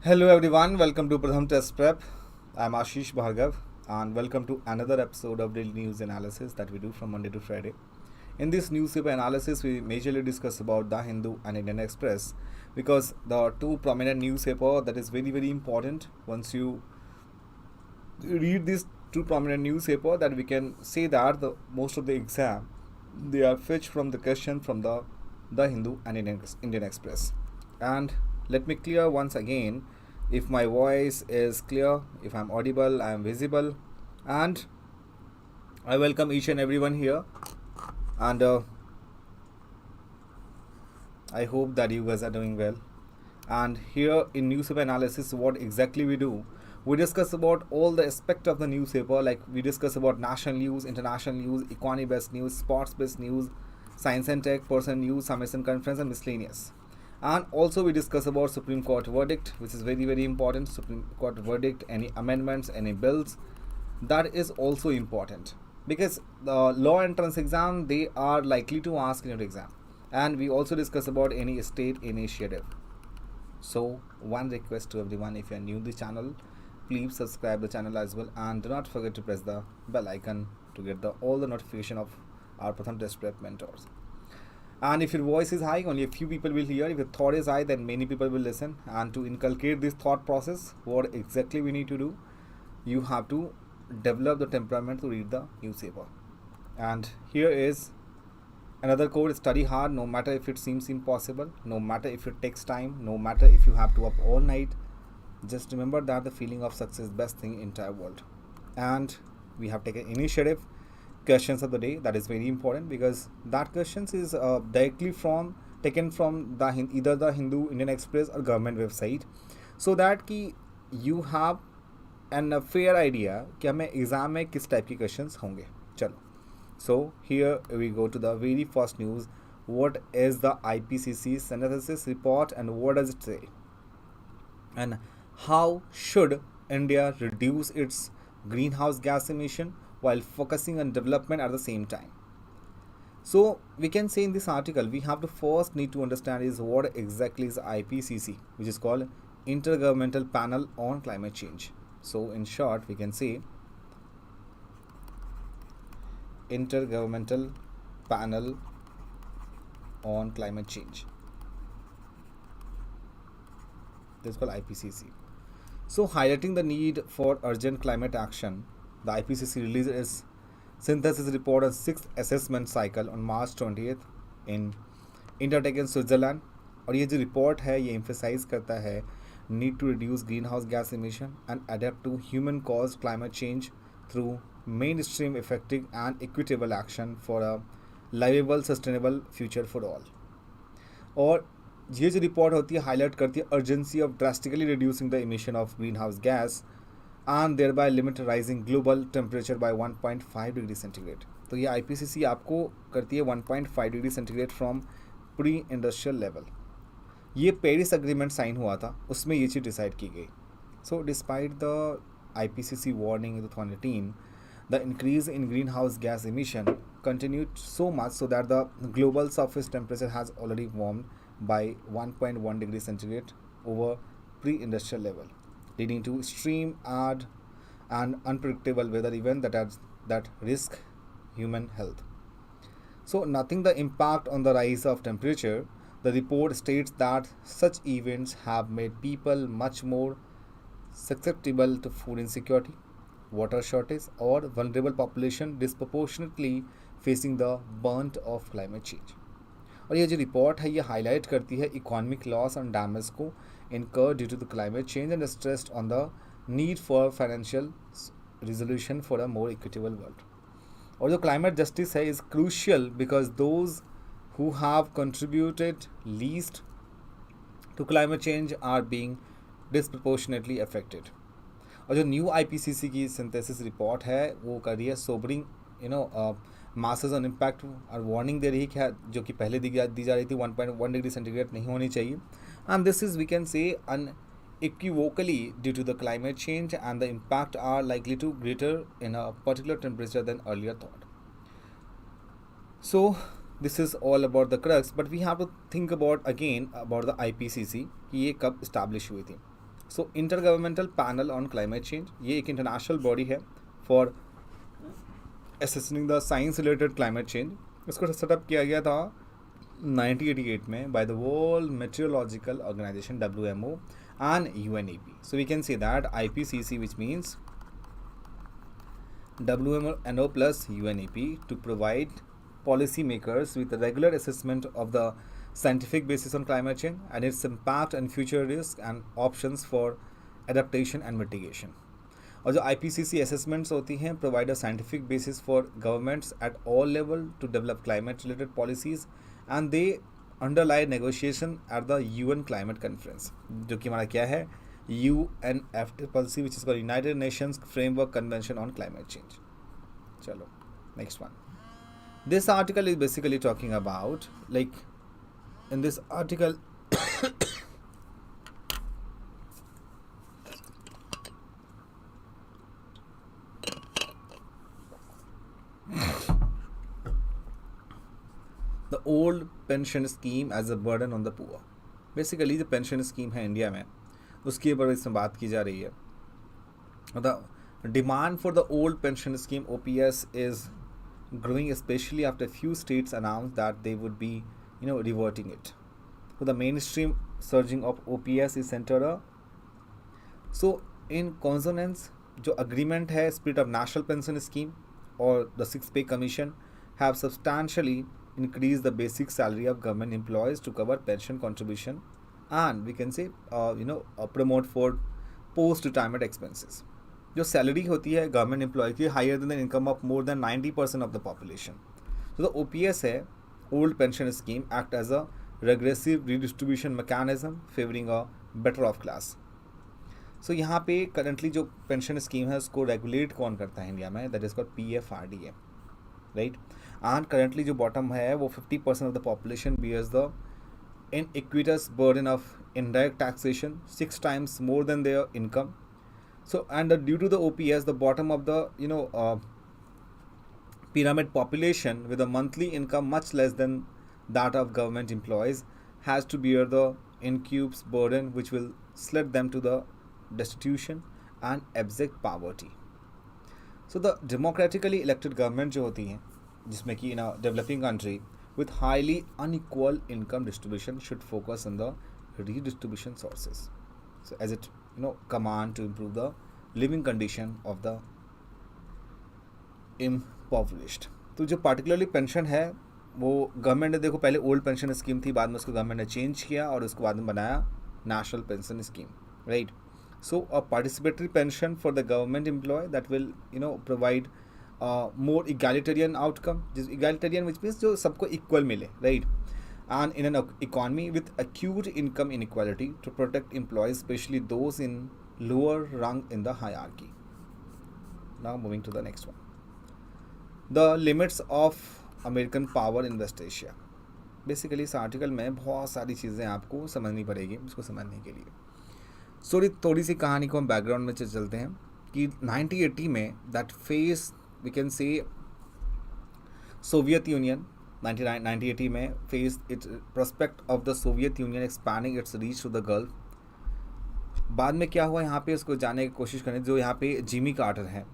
Hello everyone, welcome to PRATHAM Test Prep. I'm Ashish Bhargav and welcome to another episode of daily news analysis that we do from Monday to Friday. In this newspaper analysis, we majorly discuss about The Hindu and Indian Express because the two prominent newspaper that is very important. Once you read these two prominent newspaper, that we can say that the most of the exam they are fetched from the question from the Hindu and Indian Express. And let me clear once again, if my voice is clear, if I'm audible, I am visible, and I welcome each and everyone here. And I hope that you guys are doing well. And here in newspaper analysis, what exactly we do, we discuss about all the aspect of the newspaper. Like we discuss about national news, international news, economy based news, sports based news, science and tech, person news, summation conference, and miscellaneous. And also we discuss about Supreme Court verdict, which is very important. Supreme Court verdict, any amendments, any bills, that is also important because the law entrance exam they are likely to ask in your exam. And we also discuss about any state initiative. So one request to everyone, if you are new to the channel, please subscribe the channel as well, and do not forget to press the bell icon to get all the notification of our Pratham Test Prep mentors. And if your voice is high, only a few people will hear. If your thought is high, then many people will listen. And to inculcate this thought process, what exactly we need to do, you have to develop the temperament to read the newspaper. And here is another code: study hard, no matter if it seems impossible, no matter if it takes time, no matter if you have to up all night. Just remember that the feeling of success is the best thing in entire world. And we have taken initiative. Questions of the day, that is very important because that questions is directly from taken from the either the Hindu, Indian Express or government website, so that कि you have an fair idea कि हमें exam में किस type के questions होंगे. चलो, so here we go to the very first news. What is the IPCC synthesis report and what does it say? And how should India reduce its greenhouse gas emission while focusing on development at the same time? So we can say in this article we have to first need to understand is what exactly is IPCC, which is called Intergovernmental Panel on Climate Change. So in short we can say Intergovernmental Panel on Climate Change. This is called IPCC. So highlighting the need for urgent climate action, the IPCC released its synthesis report on 6th assessment cycle on March 20th in Interlaken, Switzerland. और ये जो report है ये emphasize करता है need to reduce greenhouse gas emission and adapt to human caused climate change through mainstream effective and equitable action for a livable sustainable future for all. और ये जो रिपोर्ट होती है हाईलाइट करती है urgency of drastically reducing the emission of greenhouse gas and thereby limit rising global temperature by 1.5 degree centigrade. तो ये IPCC आपको करती है 1.5 degree centigrade from pre industrial level. ये पेरिस अग्रीमेंट साइन हुआ था, उसमें ये चीज़ डिसाइड की गई. So despite the IPCC warning in 2018, the increase in greenhouse gas emission continued so much so that the global surface temperature has already warmed by 1.1 degree centigrade over pre-industrial level, leading to extreme and unpredictable weather events that risk human health. So nothing the impact on the rise of temperature, the report states that such events have made people much more susceptible to food insecurity, water shortage or vulnerable population disproportionately facing the brunt of climate change. और ये जो report है ये highlight करती है economic loss and damage को incur due to the climate change and stressed on the need for financial resolution for a more equitable world. और जो क्लाइमेट जस्टिस है is crucial because those who have contributed least to climate change are being disproportionately affected. और जो new IPCC की synthesis report है वो कर रही है सोबरिंग मासेस ऑन इम्पैक्ट और वार्निंग दे रही है जो कि पहले दी जा रही थी 1.1 डिग्री सेंटीग्रेड नहीं होनी चाहिए. And this is we can say unequivocally due to the climate change and the impact are likely to greater in a particular temperature than earlier thought. So this is all about the crux, but we have to think about again about the IPCC कि ये कब establish हुई थी. So inter governmental panel on climate change, ये एक international body है for assessing the science related climate change. इसको setup किया गया था 1988 में by the world meteorological organization WMO and UNEP. So we can say that IPCC, which means WMO plus UNEP, to provide policymakers with a regular assessment of the scientific basis on climate change and its impact and future risks and options for adaptation and mitigation. और जो IPCC assessments होती हैं provide a scientific basis for governments at all level to develop climate related policies and they underlie negotiation at the UN climate conference, जो कि हमारा क्या है UNFCCC, which is called United Nations Framework Convention on Climate Change. चलो next one. This article is basically talking about, like, in this article the old pension scheme as a burden on the poor. Basically जो pension scheme है India में उसके ऊपर इसमें बात की जा रही है. The demand for the old pension scheme OPS is growing, especially after few states announced that they would be reverting it. So the mainstream surging of OPS is centered so in consonance जो agreement है spirit of national pension scheme or the 6th pay commission have substantially increased the basic salary of government employees to cover pension contribution and we can say promote for post retirement expenses. जो salary होती है government employ की higher than the income of more than 90% of the population. तो the OPS है old pension scheme act as a regressive redistribution mechanism favouring a better off class. So यहाँ पे currently जो pension scheme है उसको regulate कौन करता है इंडिया में, that is called PFRDA, right. And currently जो बॉटम है वो 50% of the population bears the inequitous burden of indirect taxation 6 times more than their income. So and due to the OPS, the bottom of the pyramid population with a monthly income much less than that of government employees has to bear the incube's burden, which will slid them to the destitution and abject poverty. So the democratically elected government जो होती हैं जिसमें कि in a developing country with highly unequal income distribution should focus on the redistribution sources, so as it command to improve the living condition of the impoverished. तो जो particularly pension है वो government ने, देखो पहले ओल्ड पेंशन स्कीम थी, बाद में उसको गवर्नमेंट ने चेंज किया और उसको बाद में बनाया national pension scheme, right. So a participatory pension for the government employ that will provide more egalitarian outcome, जिस इगैलिटेरियन विच मीन्स जो सबको इक्वल मिले, right. And in an economy with acute income inequality to protect employees, especially those in lower rung in the hierarchy. Now moving to the next one. The limits of American power in West Asia. Basically इस article में बहुत सारी चीज़ें आपको समझनी पड़ेगी इसको समझने के लिए. थोड़ी सी कहानी को हम बैकग्राउंड में चलते हैं कि 1980 में that face we can say Soviet Union 1980 में face its prospect of the Soviet Union expanding its reach to the Gulf. बाद में क्या हुआ यहाँ पे उसको जानने की कोशिश करें. जो यहाँ पे जिमी कार्टर हैं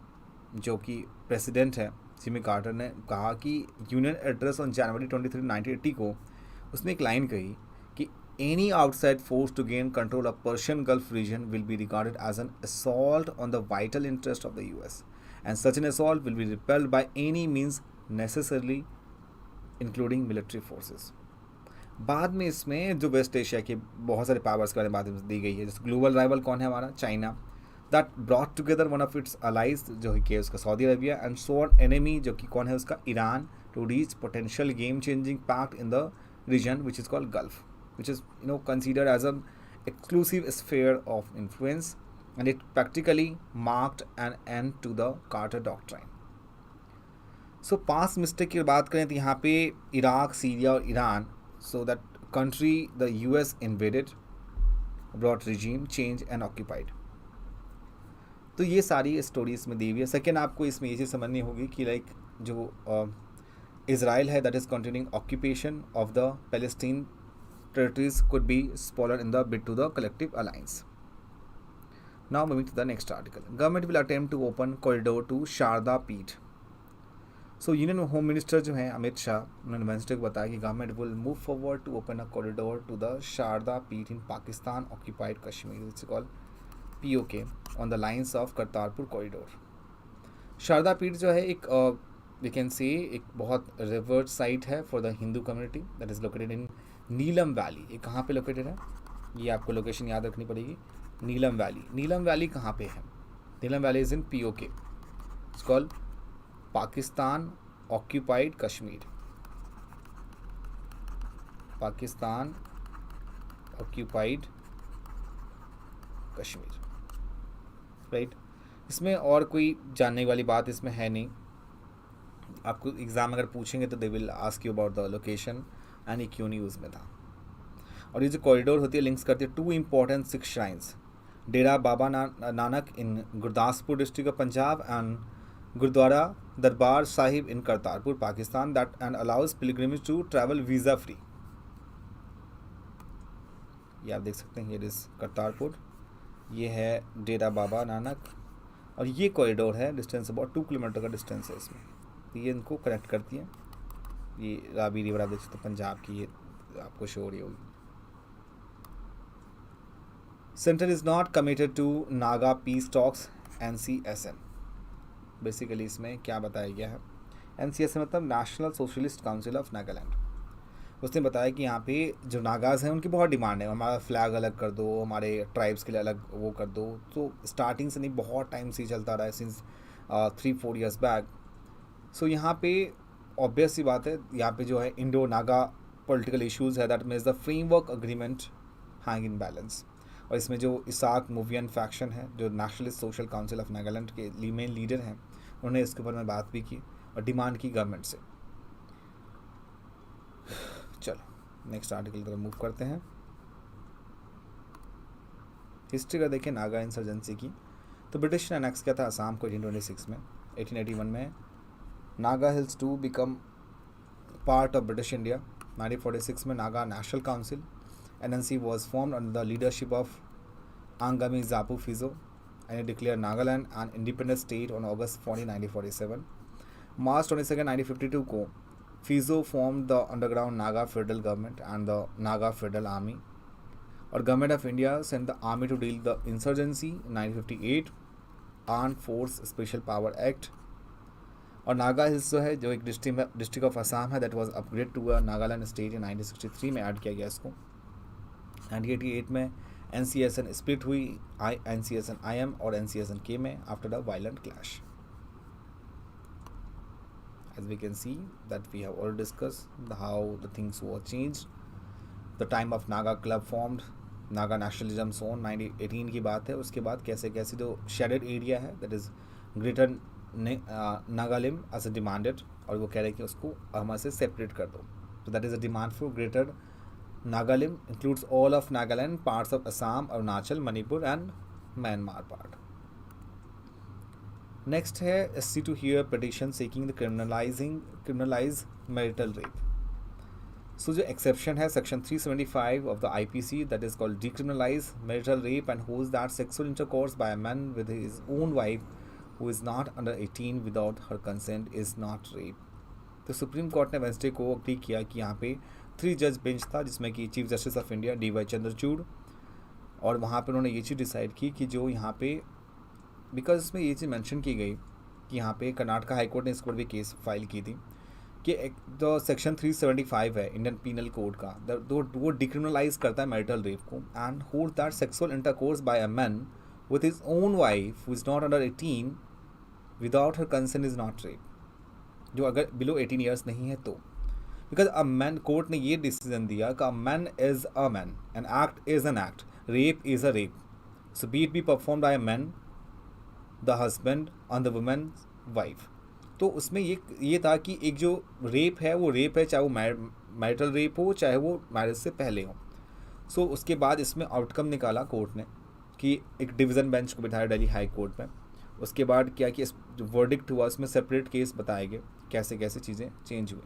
जो कि प्रेसिडेंट है, जिमी कार्टर ने कहा कि यूनियन एड्रेस ऑन जनवरी 23, 1980 को उसने एक लाइन कही कि any outside force to gain control of Persian Gulf region will be regarded as an assault on the vital interest of the US and such an assault will be repelled by any means necessarily including military forces. बाद में इसमें जो waste Asia के बहुत सारे powers के बारे में बात दी गई है, जैसे ग्लोबल राइवल कौन है हमारा, China, that brought together one of its allies जो है कि उसका Saudi Arabia and sworn enemy जो कि कौन है उसका Iran, to reach potential game changing pact in the region which is called Gulf, which is considered as an exclusive sphere of influence, and it practically marked an end to the Carter doctrine. So past mistake की बात करें तो यहाँ पे Iraq, Syria और Iran, so that country the US invaded, brought regime change and occupied. तो ये सारी स्टोरीज में दी हुई है. सेकेंड आपको इसमें ये चीज़ समझनी होगी कि लाइक जो इसराइल है that is continuing occupation of the Palestine territories could be spoiled in the bid to the collective alliance. Now moving to the next article. Government will attempt to open corridor to Sharada Peeth. So union home minister जो हैं अमित शाह, उन्होंने Wednesday को बताया कि government will move forward to open a corridor to the Sharada Peeth in Pakistan occupied Kashmir, it's called POK, on the lines of Kartarpur corridor. Sharada Peeth जो है एक we can say एक बहुत रिवर्ड साइट है for the Hindu community that is located in Neelam valley. ये कहाँ पे located है, ये आपको लोकेशन याद रखनी पड़ेगी. नीलम वैली. नीलम वैली कहाँ पे है? Neelam valley is in POK, it's called Pakistan occupied Kashmir. Pakistan occupied Kashmir, right. इसमें और कोई जानने वाली बात इसमें है नहीं. आपको एग्ज़ाम अगर पूछेंगे तो they will ask you about the location and ये क्यों नहीं यूज़ में था. और ये जो कॉरिडोर होती है लिंक्स करती है 2 important Sikh shrines, Dera Baba Nanak in Gurdaspur district of Punjab and Gurdwara Darbar Sahib in Kartarpur Pakistan that and allows pilgrimage to travel visa free. ये आप देख सकते हैं, ये इस करतारपुर, ये है डेरा बाबा नानक, और ये कॉरिडोर है. डिस्टेंस अबाउट 2 किलोमीटर का डिस्टेंस है इसमें. तो ये इनको कनेक्ट करती है. ये रावी रिवर आप देख सकते हैं पंजाब की, ये आपको शो हो रही होगी. Centre is not committed to Naga peace talks NCSN. Basically इसमें क्या बताया गया है, NCSN मतलब National Socialist Council of Nagaland. उसने बताया कि यहाँ पे जो नागाज हैं उनकी बहुत डिमांड है, हमारा फ्लैग अलग कर दो, हमारे ट्राइब्स के लिए अलग वो कर दो. तो स्टार्टिंग से नहीं, बहुत टाइम से ही चलता रहा है, सिंस 3-4 ईयर्स बैक. सो यहाँ पे ऑब्वियस सी बात है, यहाँ पे जो है इंडो नागा पॉलिटिकल इशूज़ है, that means the framework agreement hang in balance. और इसमें जो इसाक मूवियन फैक्शन है, जो nationalist social council of Nagaland के मेन लीडर हैं, उन्होंने इसके ऊपर में बात भी की और डिमांड की गवर्नमेंट से. चलो नेक्स्ट आर्टिकल की तरफ मूव करते हैं. हिस्ट्री का देखें नागा इंसर्जेंसी की. तो ब्रिटिश ने अनेक्स किया था असम को 1826 में. 1881 में Naga Hills to become part of British India. 1946 में Naga National Council NNC was formed under the leadership of Angami Zapu Fizo, and it declared Nagaland an independent state on August 14, 1947. March 22, 1952 को Fizo formed the underground Naga Federal Government and the Naga Federal Army. और Government of India sent the army to deal the insurgency. 1958 Armed Force Special Power Act. और Naga hills जो है, जो एक district of Assam है, that was upgrade to a Nagaland state in 1963 में add किया गया इसको. 1988 में NCSN स्प्लिट हुई NCSN IM और NCSN K में after the violent clash. As we can see that we have already discussed how the things were changed. The time of Naga club formed, Naga nationalism zone 1918 की बात है. उसके बाद कैसे कैसे जो शेडेड एरिया है, that is greater Nagalim as a demanded, और वो कह रहे हैं कि उसको हमारे से सेपरेट कर दो. तो that is a demand for greater Nagalim includes all of Nagaland, parts of Assam, Arunachal, Manipur and Myanmar part. Next है SC to hear petition seeking the criminalize marital rape. So जो exception है section 375 of the IPC, that is called decriminalize marital rape and holds that sexual intercourse by a man with his own wife who is not under 18 without her consent is not rape. तो supreme court ने Wednesday को agree किया कि यहाँ पे 3 जज bench था, जिसमें कि chief justice of India DY Chandrachud, और वहाँ पे उन्होंने ये चीज़ डिसाइड की कि जो यहाँ पे, बिकॉज इसमें ये चीज़ मेंशन की गई कि यहाँ पे कर्नाटक हाई कोर्ट ने इसके ऊपर भी केस फाइल की थी कि जो सेक्शन 375 है इंडियन पीनल कोड का, वो डिक्रिमिनलाइज करता है मैरिटल रेप को and hold that sexual intercourse by a man with his own wife who is not under 18 without her consent is not rape. जो अगर बिलो 18 ईयर्स नहीं है तो, बिकॉज अ मैन, कोर्ट ने ये डिसीजन दिया कि a man is a man, an act is an act, rape is a rape. So B it be perform by a man, the husband on the women wife. तो उसमें ये था कि एक जो रेप है वो रेप है, चाहे वो मैरिटल रेप हो चाहे वो मैरिज से पहले हो. सो उसके बाद इसमें आउटकम निकाला कोर्ट ने कि एक डिवीज़न बेंच को बिठाया दिल्ली हाई कोर्ट में. उसके बाद क्या कि जो वर्डिक्ट हुआ उसमें सेपरेट केस बताए गए कैसे कैसे चीज़ें चेंज हुई.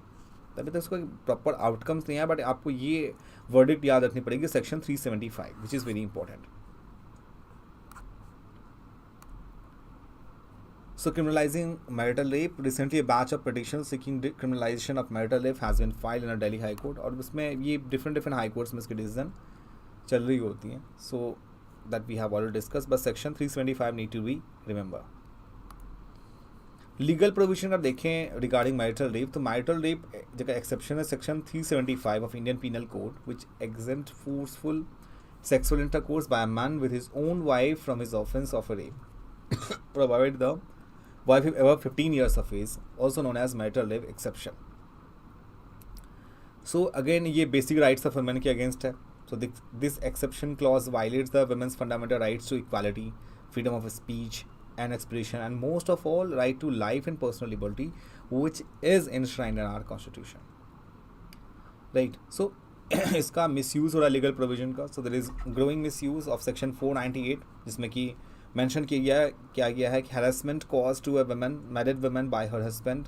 तभी तक उसका प्रॉपर आउटकम्स नहीं आया, बट आपको ये वर्डिक्ट याद रखनी पड़ेगी, section 375, which is very important. So criminalizing marital rape, recently a batch of petitions seeking criminalization of marital rape has been filed in a Delhi High Court, और इसमें ये different high courts में इसकी decision चल रही होती हैं. So that we have already discussed, but section 375 need to be remember. Legal provision अगर देखें रिगार्डिंग मैरिटल रेप, तो मैरिटल रेप जगह एक्सेप्शन है section 375 of Indian penal Code which exempt forceful sexual intercourse by a man with his own wife from his offense of a rape, provided the wife is above 15 years of age, also known as marital rape exception. So again ये basic rights of women के against है. So this exception clause violates the women's fundamental rights to equality, freedom of speech and expression, and most of all right to life and personal liberty, which is enshrined in our constitution. Right. So इसका misuse हो रहा है legal provision का. So there is growing misuse of section 498 जिसमें कि mention किया गया है कि harassment cause to a woman, married woman by her husband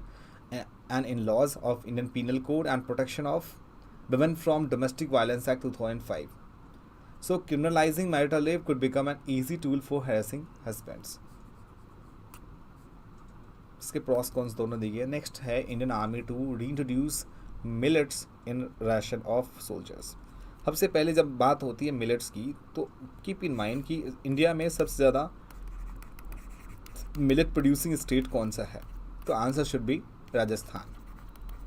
and in laws of Indian penal code and protection of women from domestic violence act 2005. So criminalising marital rape could become an easy tool for harassing husbands. इसके pros cons दोनों दिए. Next है Indian army to reintroduce millets in ration of soldiers. सबसे पहले जब बात होती है मिलेट्स की, तो कीप इन माइंड कि इंडिया में सबसे ज़्यादा मिलेट प्रोड्यूसिंग स्टेट कौन सा है, तो answer should be Rajasthan.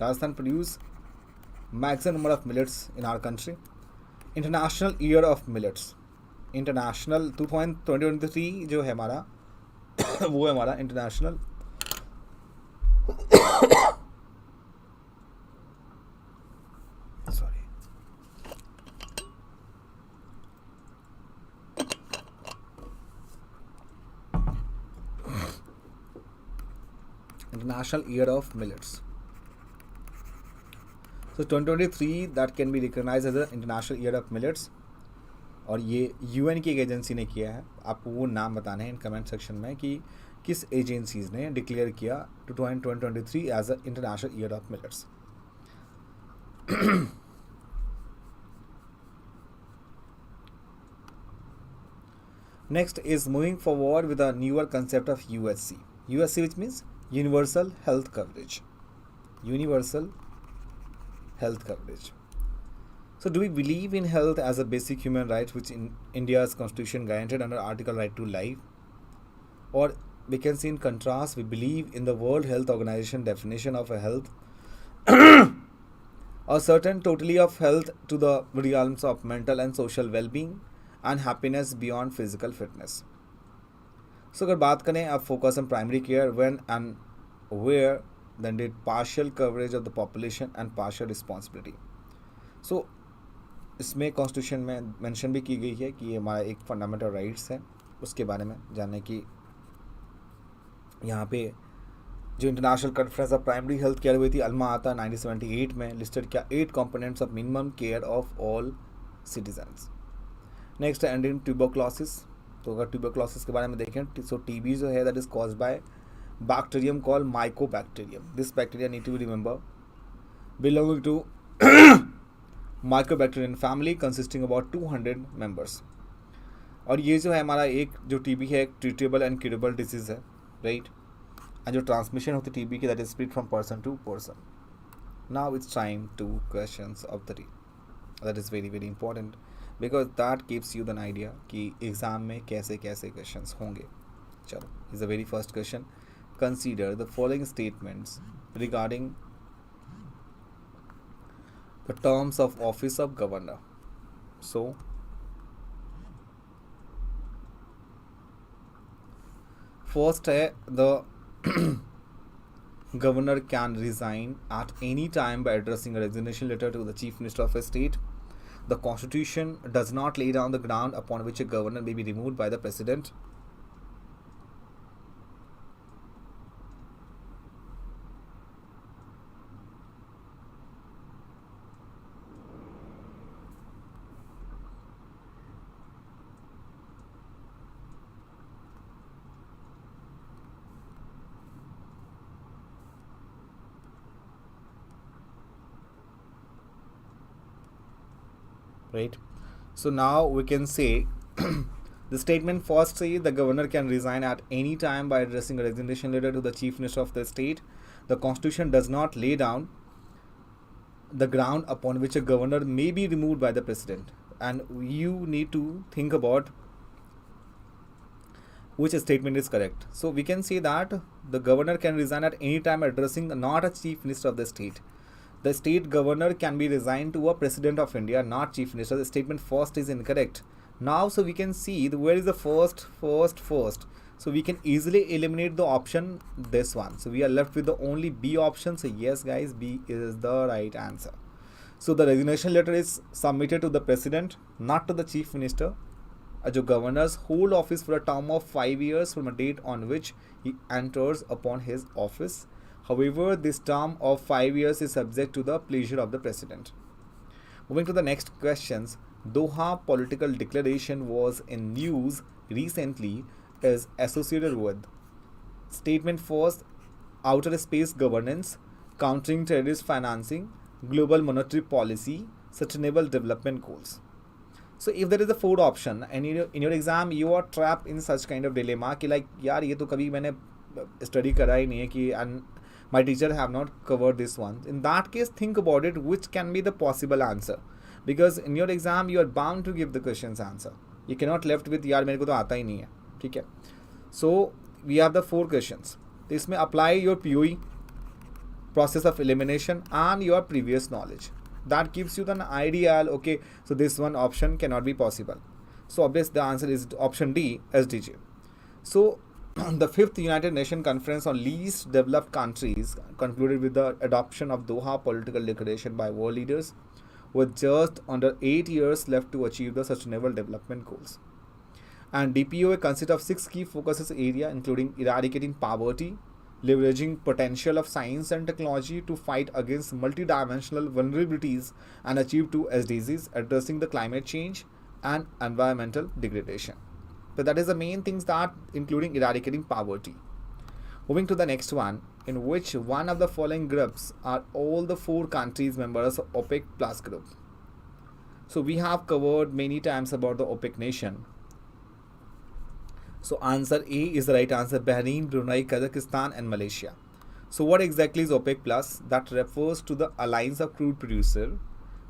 Rajasthan produce maximum number of millets in our country. International year of millets, international 2023 जो है हमारा वो है हमारा international International Year of Millets. So 2023 that can be recognized as the International Year of Millets. और ये UN की एक एजेंसी ने किया है. आपको वो नाम बताने हैं इन कमेंट सेक्शन में कि किस एजेंसीज ने डिक्लेयर किया 2023 as a international year of millets. Next is moving forward with a newer concept of USC. USC which means Universal Health Coverage. Universal Health Coverage. So do we believe in health as a basic human right which in India's constitution granted under Article Right to Life? Or we can see in contrast, we believe in the World Health Organization definition of a health a certain totality of health to the realms of mental and social well-being and happiness beyond physical fitness. So अगर बात करें अब focus on primary care when and where then did partial coverage of the population and partial responsibility. So इसमें constitution में mention भी की गई है कि ये हमारा एक फंडामेंटल राइट्स है, उसके बारे में जानने की यहाँ पे जो international conference of primary health care हुई थी अल्मा आता 1978 में लिस्टेड किया 8 components of minimum care of all citizens. Next है एंडिंग ट्यूबरक्लोसिस. तो अगर ट्यूबरक्लोसिस के बारे में देखें, सो टीबी जो है that is caused by bacterium called mycobacterium. This bacteria need to remember belonging to mycobacterium family consisting about 200 members. और ये जो है हमारा एक जो टीबी है एक ट्रीटेबल एंड क्यूरेबल डिजीज़ है, राइट. एंड जो ट्रांसमिशन होती है टीबी की that is spread from person to person. Now it's time to questions of the day. That is very very important because that gives you then idea कि exam में कैसे कैसे questions होंगे. चलो, is the very first question. Consider the following statements regarding the terms of office of governor. So first है the governor can resign at any time by addressing a resignation letter to the chief minister of a state. The constitution does not lay down the ground upon which a governor may be removed by the president. Right. So now we can say The statement first says the governor can resign at any time by addressing a resignation letter to the chief minister of the state. The constitution does not lay down the ground upon which a governor may be removed by the president, and you need to think about which statement is correct. So we can say that the governor can resign at any time addressing not a chief minister of the state. The state governor can be resigned to a president of India, not chief minister. The statement first is incorrect. Now, so we can see where is the first. So we can easily eliminate the option, this one. So we are left with the only B option. So yes guys, B is the right answer. So the resignation letter is submitted to the president, not to the chief minister. जो governors hold office for a term of 5 years from a date on which he enters upon his office. However, this term of 5 years is subject to the pleasure of the president. Moving to the next questions, Doha political declaration was in news recently is associated with statement first, outer space governance, countering terrorist financing, global monetary policy, sustainable development goals. So if there is a fourth option and in your exam you are trapped in such kind of dilemma कि like यार ये तो कभी मैंने study करा ही नहीं है कि and my teacher have not covered this one. In that case, think about it, which can be the possible answer, because in your exam you are bound to give the questions answer. You cannot left with यार मेरे को तो आता ही नहीं है, ठीक है. So we have the 4 questions. इसमें apply your POE, process of elimination, and your previous knowledge. That gives you an idea, okay, so this one option cannot be possible. So obviously the answer is option D, SDG. So the 5th United Nations Conference on Least Developed Countries concluded with the adoption of Doha Political Declaration by world leaders, with just under 8 years left to achieve the Sustainable Development Goals. And DPOA consists of 6 key focuses area, including eradicating poverty, leveraging potential of science and technology to fight against multidimensional vulnerabilities, and achieve 2 SDGs, addressing the climate change and environmental degradation. So that is the main things, that including eradicating poverty. Moving to the next one, in which one of the following groups are all the 4 countries members of OPEC plus group. So we have covered many times about the OPEC nation. So answer A is the right answer, Bahrain, Brunei, Kazakhstan and Malaysia. So what exactly is OPEC plus? That refers to the alliance of crude producers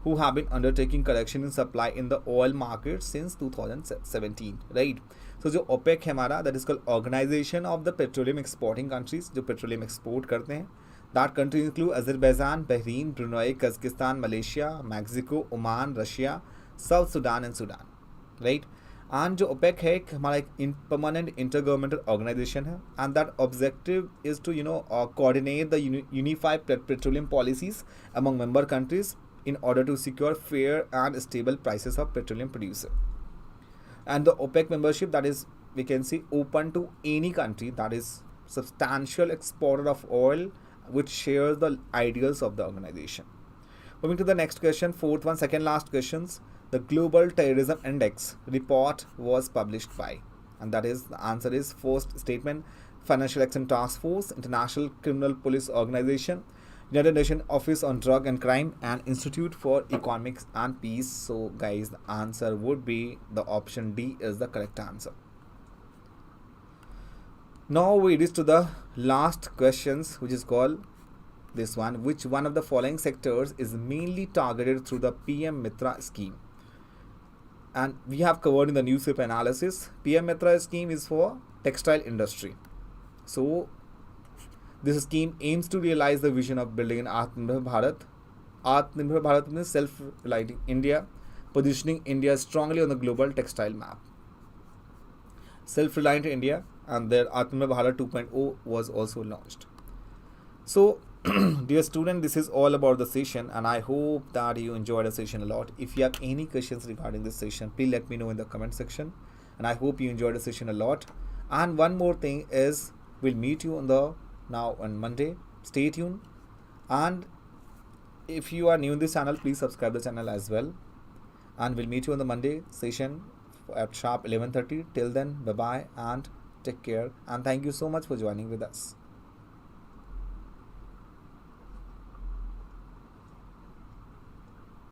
who have been undertaking correction in supply in the oil market since 2017, right? So जो OPEC है हमारा, that is called Organization of the Petroleum Exporting Countries, जो petroleum export करते हैं. That countries include Azerbaijan, Bahrain, Brunei, Kazakhstan, Malaysia, Mexico, Oman, Russia, South Sudan and Sudan, right? And जो OPEC है हमारा एक permanent intergovernmental organization है, and that objective is to coordinate the unified petroleum policies among member countries in order to secure fair and stable prices of petroleum producer. And the OPEC membership, that is, we can see, open to any country that is substantial exporter of oil which shares the ideals of the organization. Moving to the next question, 4th one, second last questions. The Global Terrorism Index report was published by, and that is, the answer is first statement, Financial Action Task Force, International Criminal Police Organization, United Nations Office on Drug and Crime, and Institute for Economics and Peace. So guys, the answer would be the option D is the correct answer. Now we reach to the last questions, which is called this one. Which one of the following sectors is mainly targeted through the PM Mitra scheme? And we have covered in the newspaper analysis, PM Mitra scheme is for textile industry. So this scheme aims to realize the vision of building an Atmanirbhar Bharat. Atmanirbhar Bharat means self-reliant India, positioning India strongly on the global textile map. Self-reliant India, and their Atmanirbhar Bharat 2.0 was also launched. So dear student, this is all about the session, and I hope that you enjoyed the session a lot. If you have any questions regarding this session, please let me know in the comment section, and I hope you enjoyed the session a lot. And one more thing is, we'll meet you on Monday. Stay tuned, and if you are new in this channel, please subscribe the channel as well, and we'll meet you on the Monday session at sharp 11:30. Till then, bye bye and take care, and thank you so much for joining with us.